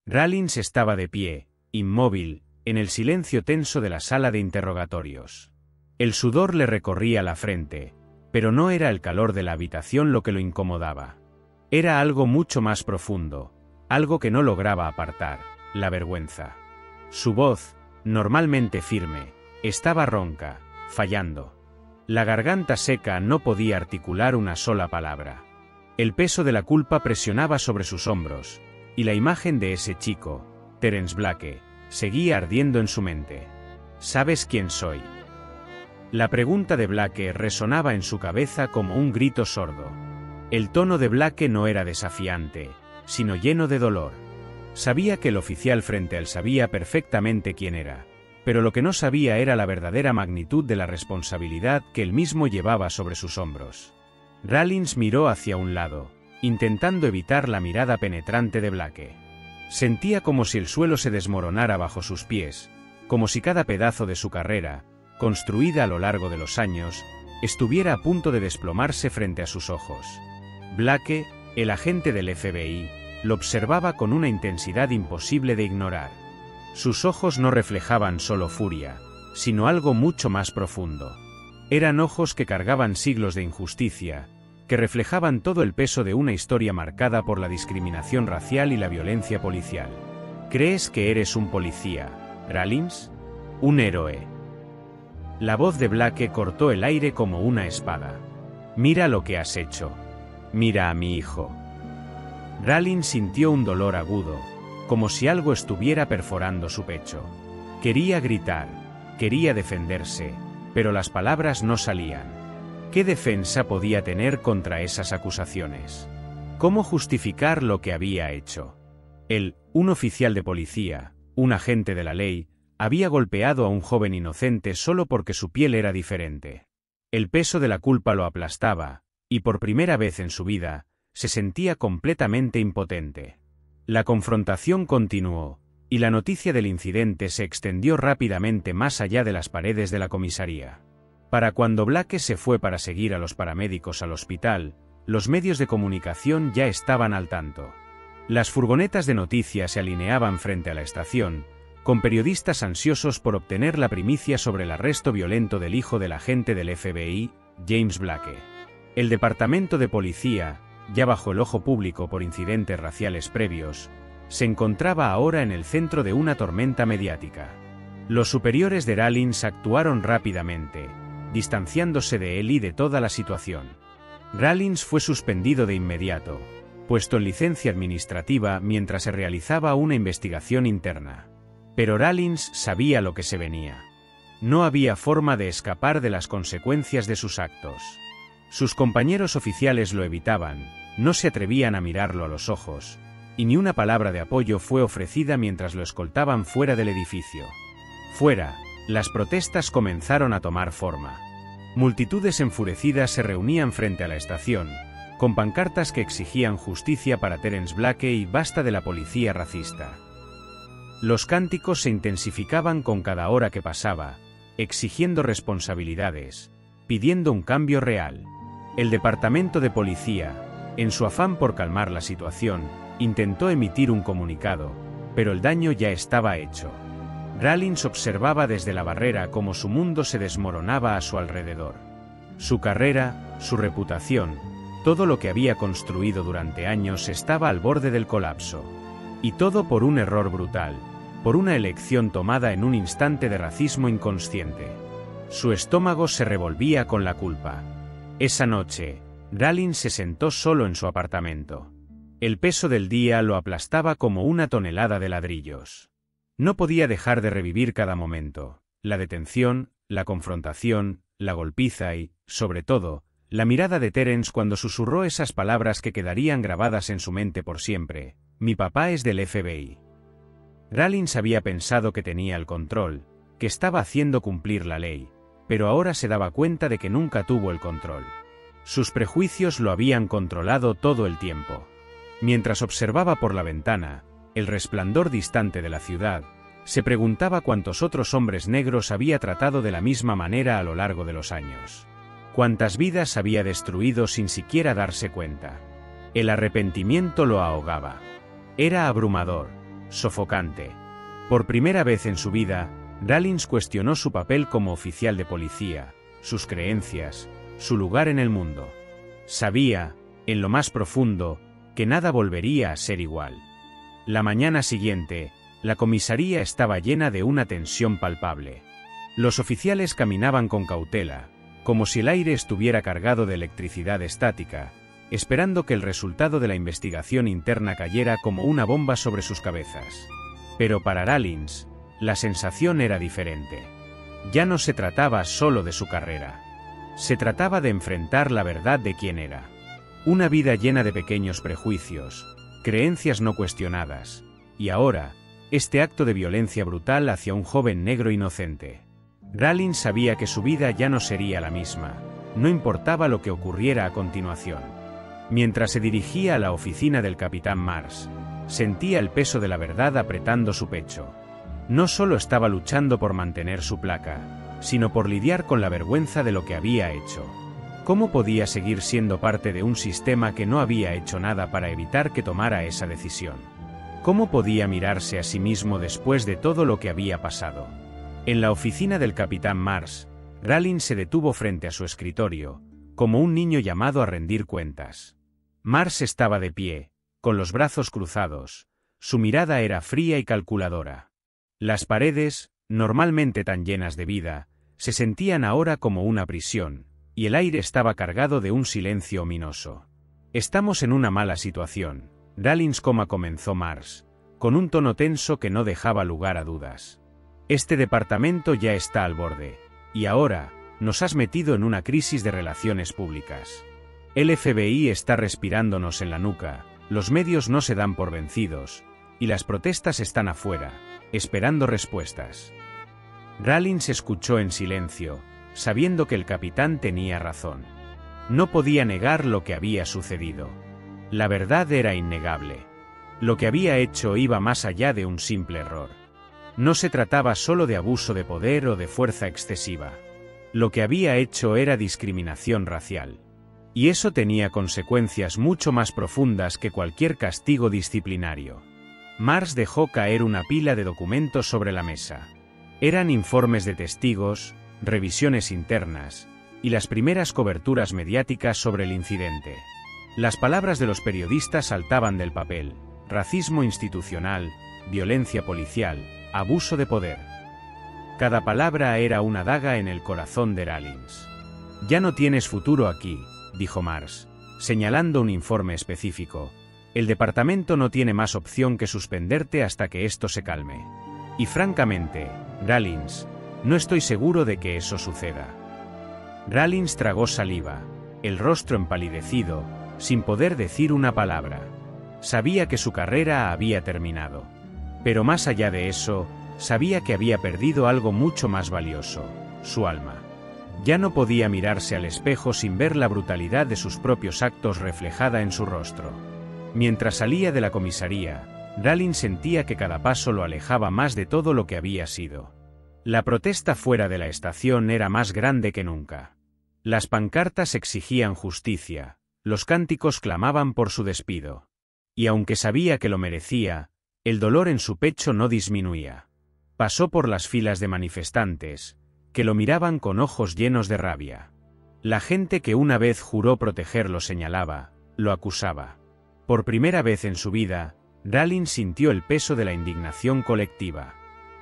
Rawlins estaba de pie, inmóvil, en el silencio tenso de la sala de interrogatorios. El sudor le recorría la frente, pero no era el calor de la habitación lo que lo incomodaba. Era algo mucho más profundo, algo que no lograba apartar, la vergüenza. Su voz, normalmente firme, estaba ronca, fallando. La garganta seca no podía articular una sola palabra. El peso de la culpa presionaba sobre sus hombros, y la imagen de ese chico, Terence Blake, seguía ardiendo en su mente. ¿Sabes quién soy? La pregunta de Blake resonaba en su cabeza como un grito sordo. El tono de Blake no era desafiante, sino lleno de dolor. Sabía que el oficial frente a él sabía perfectamente quién era, pero lo que no sabía era la verdadera magnitud de la responsabilidad que él mismo llevaba sobre sus hombros. Rawlins miró hacia un lado, intentando evitar la mirada penetrante de Blake. Sentía como si el suelo se desmoronara bajo sus pies, como si cada pedazo de su carrera, construida a lo largo de los años, estuviera a punto de desplomarse frente a sus ojos. Blake, el agente del FBI, lo observaba con una intensidad imposible de ignorar. Sus ojos no reflejaban solo furia, sino algo mucho más profundo. Eran ojos que cargaban siglos de injusticia, que reflejaban todo el peso de una historia marcada por la discriminación racial y la violencia policial. ¿Crees que eres un policía, Rawlins? ¿Un héroe? La voz de Blake cortó el aire como una espada. Mira lo que has hecho. Mira a mi hijo. Rawlins sintió un dolor agudo, como si algo estuviera perforando su pecho. Quería gritar, quería defenderse, pero las palabras no salían. ¿Qué defensa podía tener contra esas acusaciones? ¿Cómo justificar lo que había hecho? Él, un oficial de policía, un agente de la ley, había golpeado a un joven inocente solo porque su piel era diferente. El peso de la culpa lo aplastaba, y por primera vez en su vida, se sentía completamente impotente. La confrontación continuó, y la noticia del incidente se extendió rápidamente más allá de las paredes de la comisaría. Para cuando Blake se fue para seguir a los paramédicos al hospital, los medios de comunicación ya estaban al tanto. Las furgonetas de noticias se alineaban frente a la estación, con periodistas ansiosos por obtener la primicia sobre el arresto violento del hijo del agente del FBI, James Blake. El departamento de policía, ya bajo el ojo público por incidentes raciales previos, se encontraba ahora en el centro de una tormenta mediática. Los superiores de Rawlins actuaron rápidamente, distanciándose de él y de toda la situación. Rawlins fue suspendido de inmediato, puesto en licencia administrativa mientras se realizaba una investigación interna. Pero Rawlins sabía lo que se venía. No había forma de escapar de las consecuencias de sus actos. Sus compañeros oficiales lo evitaban, no se atrevían a mirarlo a los ojos, y ni una palabra de apoyo fue ofrecida mientras lo escoltaban fuera del edificio. Fuera, las protestas comenzaron a tomar forma. Multitudes enfurecidas se reunían frente a la estación, con pancartas que exigían justicia para Terence Blake y basta de la policía racista. Los cánticos se intensificaban con cada hora que pasaba, exigiendo responsabilidades, pidiendo un cambio real. El departamento de policía, en su afán por calmar la situación, intentó emitir un comunicado, pero el daño ya estaba hecho. Rawlins observaba desde la barrera cómo su mundo se desmoronaba a su alrededor. Su carrera, su reputación, todo lo que había construido durante años estaba al borde del colapso. Y todo por un error brutal, por una elección tomada en un instante de racismo inconsciente. Su estómago se revolvía con la culpa. Esa noche, Rawlins se sentó solo en su apartamento. El peso del día lo aplastaba como una tonelada de ladrillos. No podía dejar de revivir cada momento, la detención, la confrontación, la golpiza y, sobre todo, la mirada de Terence cuando susurró esas palabras que quedarían grabadas en su mente por siempre: «Mi papá es del FBI». Rawlins había pensado que tenía el control, que estaba haciendo cumplir la ley, pero ahora se daba cuenta de que nunca tuvo el control. Sus prejuicios lo habían controlado todo el tiempo. Mientras observaba por la ventana el resplandor distante de la ciudad, se preguntaba cuántos otros hombres negros había tratado de la misma manera a lo largo de los años. Cuántas vidas había destruido sin siquiera darse cuenta. El arrepentimiento lo ahogaba. Era abrumador, sofocante. Por primera vez en su vida, Rawlins cuestionó su papel como oficial de policía, sus creencias, su lugar en el mundo. Sabía, en lo más profundo, que nada volvería a ser igual. La mañana siguiente, la comisaría estaba llena de una tensión palpable. Los oficiales caminaban con cautela, como si el aire estuviera cargado de electricidad estática, esperando que el resultado de la investigación interna cayera como una bomba sobre sus cabezas. Pero para Rawlins, la sensación era diferente. Ya no se trataba solo de su carrera. Se trataba de enfrentar la verdad de quién era. Una vida llena de pequeños prejuicios, creencias no cuestionadas, y ahora, este acto de violencia brutal hacia un joven negro inocente. Rawlins sabía que su vida ya no sería la misma, no importaba lo que ocurriera a continuación. Mientras se dirigía a la oficina del Capitán Mars, sentía el peso de la verdad apretando su pecho. No solo estaba luchando por mantener su placa, sino por lidiar con la vergüenza de lo que había hecho. ¿Cómo podía seguir siendo parte de un sistema que no había hecho nada para evitar que tomara esa decisión? ¿Cómo podía mirarse a sí mismo después de todo lo que había pasado? En la oficina del Capitán Mars, Rawlins se detuvo frente a su escritorio, como un niño llamado a rendir cuentas. Mars estaba de pie, con los brazos cruzados, su mirada era fría y calculadora. Las paredes, normalmente tan llenas de vida, se sentían ahora como una prisión, y el aire estaba cargado de un silencio ominoso. «Estamos en una mala situación», Rawlins comenzó Mars, con un tono tenso que no dejaba lugar a dudas. «Este departamento ya está al borde, y ahora, nos has metido en una crisis de relaciones públicas. El FBI está respirándonos en la nuca, los medios no se dan por vencidos, y las protestas están afuera, esperando respuestas». Rawlins escuchó en silencio, sabiendo que el capitán tenía razón. No podía negar lo que había sucedido. La verdad era innegable. Lo que había hecho iba más allá de un simple error. No se trataba solo de abuso de poder o de fuerza excesiva. Lo que había hecho era discriminación racial. Y eso tenía consecuencias mucho más profundas que cualquier castigo disciplinario. Mars dejó caer una pila de documentos sobre la mesa. Eran informes de testigos, revisiones internas, y las primeras coberturas mediáticas sobre el incidente. Las palabras de los periodistas saltaban del papel: racismo institucional, violencia policial, abuso de poder. Cada palabra era una daga en el corazón de Rawlins. «Ya no tienes futuro aquí», dijo Mars, señalando un informe específico. «El departamento no tiene más opción que suspenderte hasta que esto se calme. Y francamente, Rawlins, no estoy seguro de que eso suceda». Rawlins tragó saliva, el rostro empalidecido, sin poder decir una palabra. Sabía que su carrera había terminado. Pero más allá de eso, sabía que había perdido algo mucho más valioso: su alma. Ya no podía mirarse al espejo sin ver la brutalidad de sus propios actos reflejada en su rostro. Mientras salía de la comisaría, Rawlins sentía que cada paso lo alejaba más de todo lo que había sido. La protesta fuera de la estación era más grande que nunca. Las pancartas exigían justicia, los cánticos clamaban por su despido. Y aunque sabía que lo merecía, el dolor en su pecho no disminuía. Pasó por las filas de manifestantes, que lo miraban con ojos llenos de rabia. La gente que una vez juró proteger lo señalaba, lo acusaba. Por primera vez en su vida, Rawlins sintió el peso de la indignación colectiva.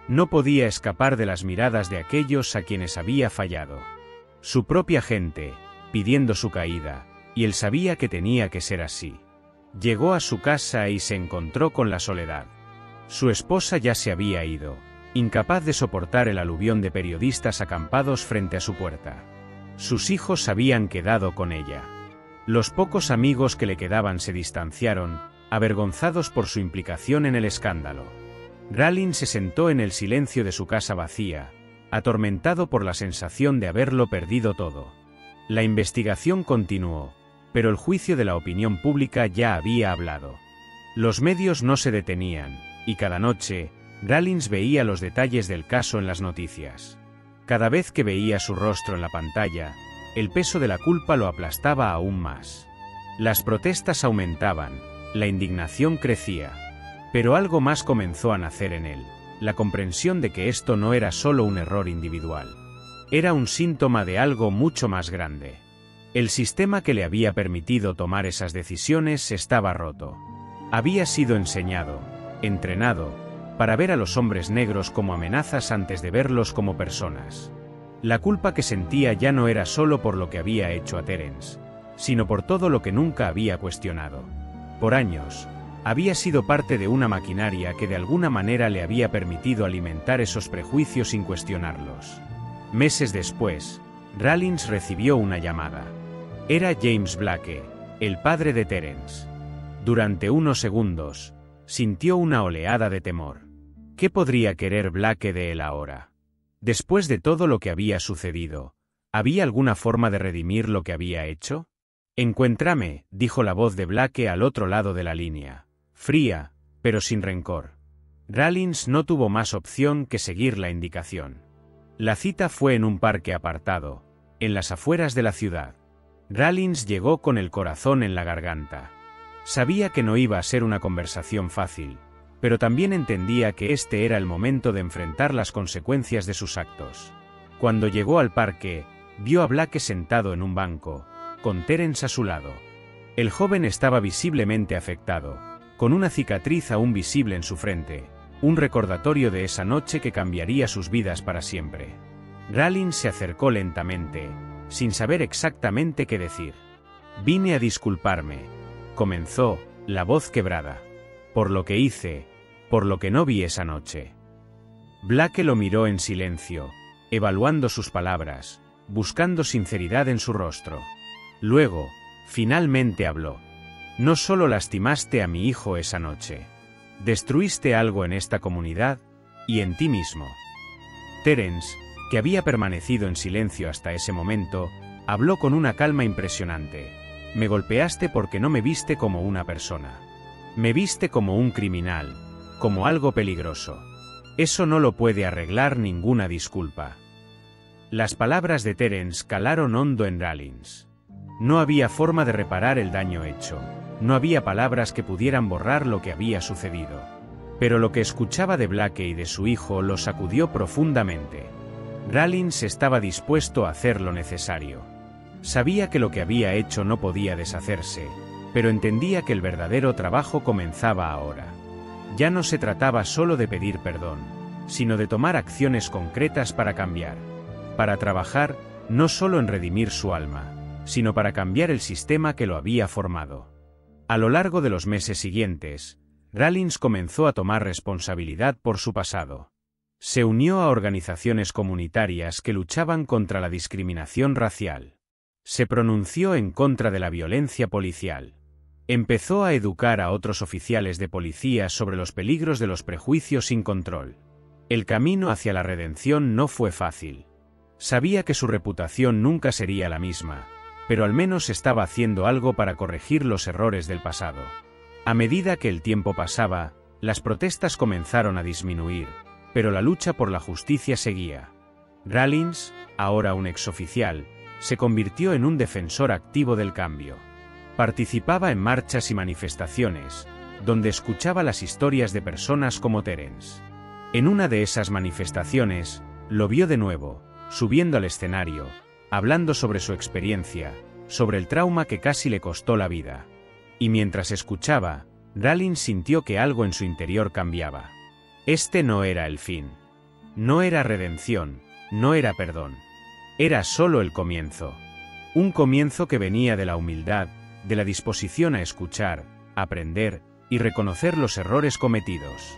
No podía escapar de las miradas de aquellos a quienes había fallado. Su propia gente, pidiendo su caída, y él sabía que tenía que ser así. Llegó a su casa y se encontró con la soledad. Su esposa ya se había ido, incapaz de soportar el aluvión de periodistas acampados frente a su puerta. Sus hijos habían quedado con ella. Los pocos amigos que le quedaban se distanciaron, avergonzados por su implicación en el escándalo. Rawlins se sentó en el silencio de su casa vacía, atormentado por la sensación de haberlo perdido todo. La investigación continuó, pero el juicio de la opinión pública ya había hablado. Los medios no se detenían, y cada noche, Rawlins veía los detalles del caso en las noticias. Cada vez que veía su rostro en la pantalla, el peso de la culpa lo aplastaba aún más. Las protestas aumentaban, la indignación crecía. Pero algo más comenzó a nacer en él, la comprensión de que esto no era solo un error individual. Era un síntoma de algo mucho más grande. El sistema que le había permitido tomar esas decisiones estaba roto. Había sido enseñado, entrenado, para ver a los hombres negros como amenazas antes de verlos como personas. La culpa que sentía ya no era solo por lo que había hecho a Terence, sino por todo lo que nunca había cuestionado. Por años, había sido parte de una maquinaria que de alguna manera le había permitido alimentar esos prejuicios sin cuestionarlos. Meses después, Rawlins recibió una llamada. Era James Blake, el padre de Terence. Durante unos segundos, sintió una oleada de temor. ¿Qué podría querer Blake de él ahora? Después de todo lo que había sucedido, ¿había alguna forma de redimir lo que había hecho? Encuéntrame, dijo la voz de Blake al otro lado de la línea, fría, pero sin rencor. Rawlins no tuvo más opción que seguir la indicación. La cita fue en un parque apartado, en las afueras de la ciudad. Rawlins llegó con el corazón en la garganta. Sabía que no iba a ser una conversación fácil, pero también entendía que este era el momento de enfrentar las consecuencias de sus actos. Cuando llegó al parque, vio a Blake sentado en un banco, con Terence a su lado. El joven estaba visiblemente afectado, con una cicatriz aún visible en su frente, un recordatorio de esa noche que cambiaría sus vidas para siempre. Rawlins se acercó lentamente, sin saber exactamente qué decir. «Vine a disculparme», comenzó, la voz quebrada, «por lo que hice, por lo que no vi esa noche». Blake lo miró en silencio, evaluando sus palabras, buscando sinceridad en su rostro. Luego, finalmente habló. «No solo lastimaste a mi hijo esa noche. Destruiste algo en esta comunidad, y en ti mismo». Terence, que había permanecido en silencio hasta ese momento, habló con una calma impresionante. «Me golpeaste porque no me viste como una persona. Me viste como un criminal, como algo peligroso. Eso no lo puede arreglar ninguna disculpa». Las palabras de Terence calaron hondo en Rawlins. No había forma de reparar el daño hecho, no había palabras que pudieran borrar lo que había sucedido. Pero lo que escuchaba de Blake y de su hijo lo sacudió profundamente. Rawlins estaba dispuesto a hacer lo necesario. Sabía que lo que había hecho no podía deshacerse, pero entendía que el verdadero trabajo comenzaba ahora. Ya no se trataba solo de pedir perdón, sino de tomar acciones concretas para cambiar. Para trabajar, no solo en redimir su alma, sino para cambiar el sistema que lo había formado. A lo largo de los meses siguientes, Rawlins comenzó a tomar responsabilidad por su pasado. Se unió a organizaciones comunitarias que luchaban contra la discriminación racial. Se pronunció en contra de la violencia policial. Empezó a educar a otros oficiales de policía sobre los peligros de los prejuicios sin control. El camino hacia la redención no fue fácil. Sabía que su reputación nunca sería la misma, pero al menos estaba haciendo algo para corregir los errores del pasado. A medida que el tiempo pasaba, las protestas comenzaron a disminuir, pero la lucha por la justicia seguía. Rawlins, ahora un exoficial, se convirtió en un defensor activo del cambio. Participaba en marchas y manifestaciones, donde escuchaba las historias de personas como Terence. En una de esas manifestaciones, lo vio de nuevo, subiendo al escenario, hablando sobre su experiencia, sobre el trauma que casi le costó la vida. Y mientras escuchaba, Rawlins sintió que algo en su interior cambiaba. Este no era el fin. No era redención, no era perdón. Era solo el comienzo. Un comienzo que venía de la humildad, de la disposición a escuchar, aprender y reconocer los errores cometidos.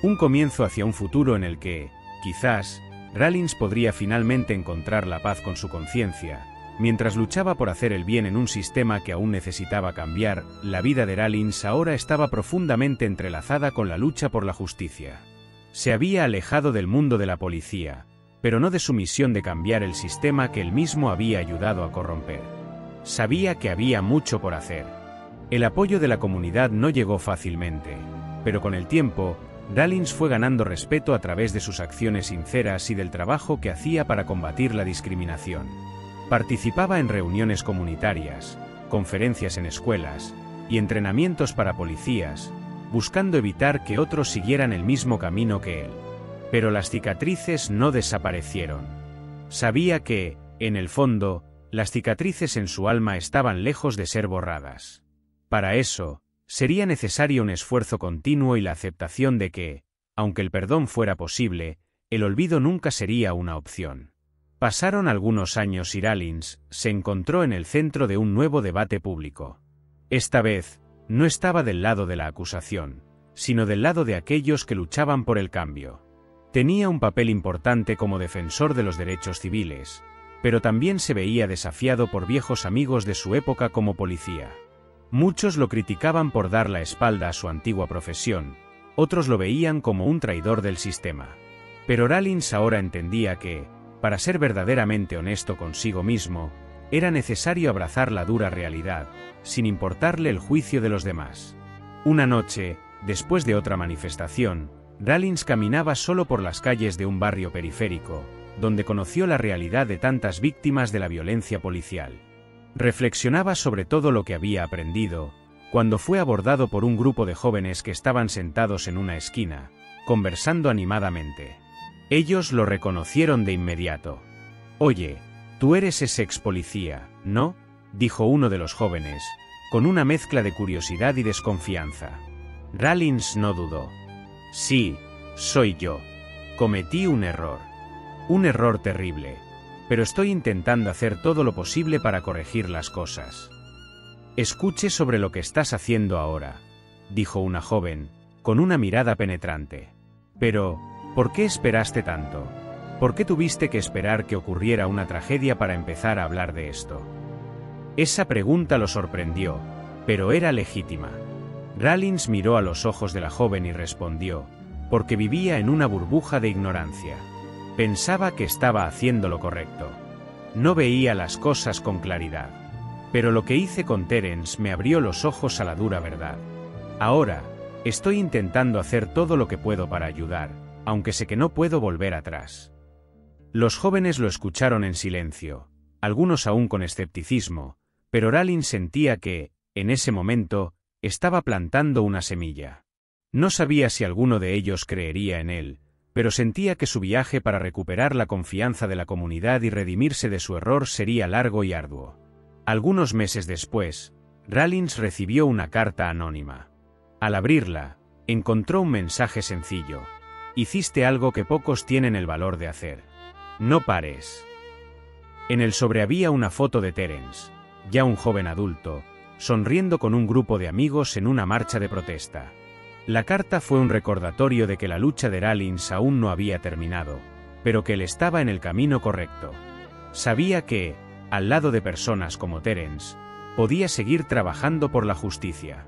Un comienzo hacia un futuro en el que, quizás, Rawlins podría finalmente encontrar la paz con su conciencia. Mientras luchaba por hacer el bien en un sistema que aún necesitaba cambiar, la vida de Rawlins ahora estaba profundamente entrelazada con la lucha por la justicia. Se había alejado del mundo de la policía, pero no de su misión de cambiar el sistema que él mismo había ayudado a corromper. Sabía que había mucho por hacer. El apoyo de la comunidad no llegó fácilmente, pero con el tiempo, Rawlins fue ganando respeto a través de sus acciones sinceras y del trabajo que hacía para combatir la discriminación. Participaba en reuniones comunitarias, conferencias en escuelas y entrenamientos para policías, buscando evitar que otros siguieran el mismo camino que él. Pero las cicatrices no desaparecieron. Sabía que, en el fondo, las cicatrices en su alma estaban lejos de ser borradas. Para eso, sería necesario un esfuerzo continuo y la aceptación de que, aunque el perdón fuera posible, el olvido nunca sería una opción. Pasaron algunos años y Rollins se encontró en el centro de un nuevo debate público. Esta vez, no estaba del lado de la acusación, sino del lado de aquellos que luchaban por el cambio. Tenía un papel importante como defensor de los derechos civiles, pero también se veía desafiado por viejos amigos de su época como policía. Muchos lo criticaban por dar la espalda a su antigua profesión, otros lo veían como un traidor del sistema. Pero Rollins ahora entendía que, para ser verdaderamente honesto consigo mismo, era necesario abrazar la dura realidad, sin importarle el juicio de los demás. Una noche, después de otra manifestación, Rollins caminaba solo por las calles de un barrio periférico, donde conoció la realidad de tantas víctimas de la violencia policial. Reflexionaba sobre todo lo que había aprendido, cuando fue abordado por un grupo de jóvenes que estaban sentados en una esquina, conversando animadamente. Ellos lo reconocieron de inmediato. «Oye, tú eres ese ex policía, ¿no?», dijo uno de los jóvenes, con una mezcla de curiosidad y desconfianza. Rollins no dudó. «Sí, soy yo. Cometí un error. Un error terrible. Pero estoy intentando hacer todo lo posible para corregir las cosas». «Escuche sobre lo que estás haciendo ahora», dijo una joven, con una mirada penetrante. «Pero, ¿por qué esperaste tanto? ¿Por qué tuviste que esperar que ocurriera una tragedia para empezar a hablar de esto?». Esa pregunta lo sorprendió, pero era legítima. Rollins miró a los ojos de la joven y respondió, porque vivía en una burbuja de ignorancia. Pensaba que estaba haciendo lo correcto. No veía las cosas con claridad. Pero lo que hice con Terence me abrió los ojos a la dura verdad. Ahora, estoy intentando hacer todo lo que puedo para ayudar, aunque sé que no puedo volver atrás. Los jóvenes lo escucharon en silencio, algunos aún con escepticismo, pero Rollins sentía que, en ese momento, estaba plantando una semilla. No sabía si alguno de ellos creería en él, pero sentía que su viaje para recuperar la confianza de la comunidad y redimirse de su error sería largo y arduo. Algunos meses después, Rollins recibió una carta anónima. Al abrirla, encontró un mensaje sencillo. «Hiciste algo que pocos tienen el valor de hacer. No pares». En el sobre había una foto de Terence, ya un joven adulto, sonriendo con un grupo de amigos en una marcha de protesta. La carta fue un recordatorio de que la lucha de Rollins aún no había terminado, pero que él estaba en el camino correcto. Sabía que, al lado de personas como Terence, podía seguir trabajando por la justicia.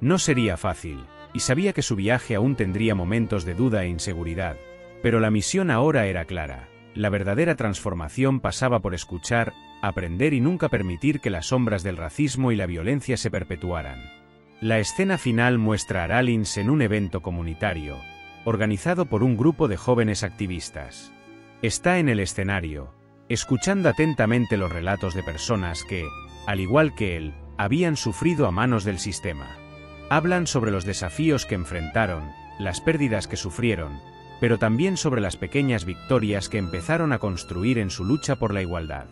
No sería fácil, y sabía que su viaje aún tendría momentos de duda e inseguridad, pero la misión ahora era clara. La verdadera transformación pasaba por escuchar, aprender y nunca permitir que las sombras del racismo y la violencia se perpetuaran. La escena final muestra a Rollins en un evento comunitario, organizado por un grupo de jóvenes activistas. Está en el escenario, escuchando atentamente los relatos de personas que, al igual que él, habían sufrido a manos del sistema. Hablan sobre los desafíos que enfrentaron, las pérdidas que sufrieron, pero también sobre las pequeñas victorias que empezaron a construir en su lucha por la igualdad.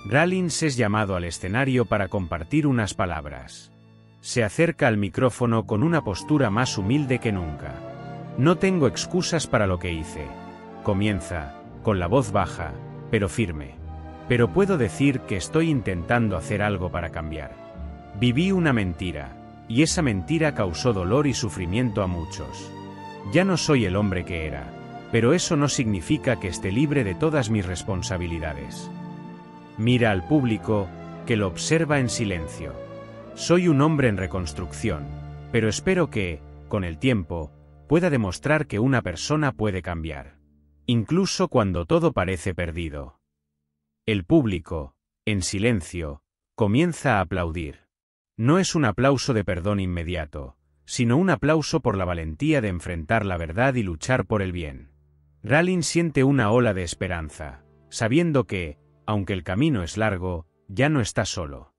Rollins es llamado al escenario para compartir unas palabras. Se acerca al micrófono con una postura más humilde que nunca. «No tengo excusas para lo que hice», comienza, con la voz baja, pero firme. «Pero puedo decir que estoy intentando hacer algo para cambiar. Viví una mentira, y esa mentira causó dolor y sufrimiento a muchos. Ya no soy el hombre que era, pero eso no significa que esté libre de todas mis responsabilidades». Mira al público, que lo observa en silencio. «Soy un hombre en reconstrucción, pero espero que, con el tiempo, pueda demostrar que una persona puede cambiar. Incluso cuando todo parece perdido». El público, en silencio, comienza a aplaudir. No es un aplauso de perdón inmediato, sino un aplauso por la valentía de enfrentar la verdad y luchar por el bien. Rollins siente una ola de esperanza, sabiendo que, aunque el camino es largo, ya no está solo.